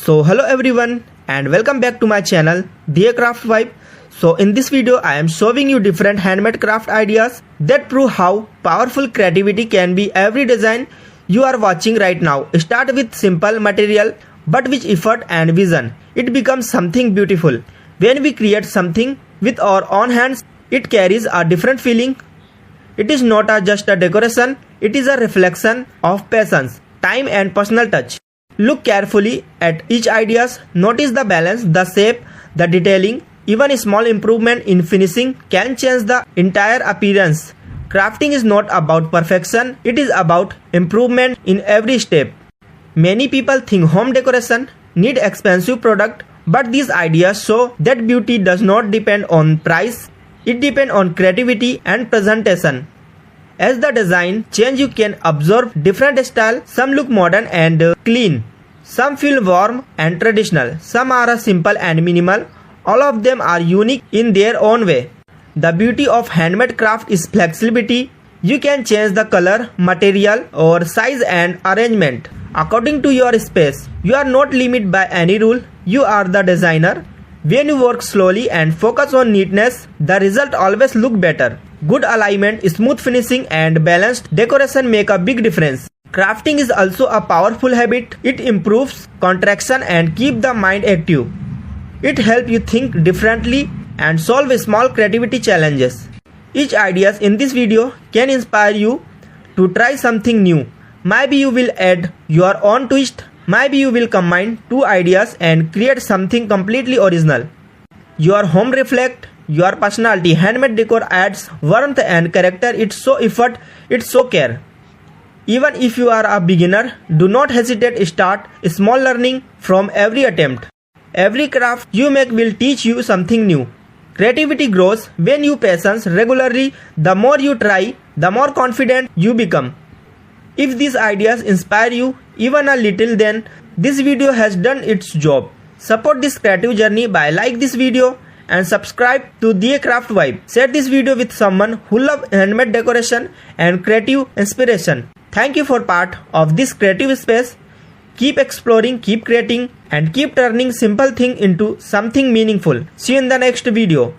So hello everyone and welcome back to my channel Decraft Vibe. So in this video I am showing you different handmade craft ideas that prove how powerful creativity can be. Every design you are watching right now start with simple material, but with effort and vision it becomes something beautiful. When we create something with our own hands, it carries a different feeling. It is not just a decoration, it is a reflection of patience, time and personal touch. Look carefully at each ideas, notice the balance, the shape, the detailing. Even a small improvement in finishing can change the entire appearance. Crafting is not about perfection, it is about improvement in every step. Many people think home decoration need expensive product, but these ideas show that beauty does not depend on price, it depends on creativity and presentation. As the design change, you can observe different styles. Some look modern and clean, some feel warm and traditional, some are simple and minimal. All of them are unique in their own way. The beauty of handmade craft is flexibility. You can change the color, material or size and arrangement according to your space. You are not limited by any rule, you are the designer. When you work slowly and focus on neatness, the result always look better. Good alignment, smooth finishing and balanced decoration make a big difference. Crafting is also a powerful habit. It improves concentration and keep the mind active. It helps you think differently and solve small creativity challenges. Each ideas in this video can inspire you to try something new. Maybe you will add your own twist. Maybe you will combine two ideas and create something completely original. Your home reflects your personality. Handmade decor adds warmth and character. It's so effort, it's so care. Even if you are a beginner, do not hesitate. Start small, learning from every attempt. Every craft you make will teach you something new. Creativity grows when you patience regularly. The more you try, the more confident you become. If these ideas inspire you even a little, then this video has done its job. Support this creative journey by like this video and subscribe to Decraft Vibe. Share this video with someone who loves handmade decoration and creative inspiration. Thank you for part of this creative space. Keep exploring, keep creating and keep turning simple thing into something meaningful. See you in the next video.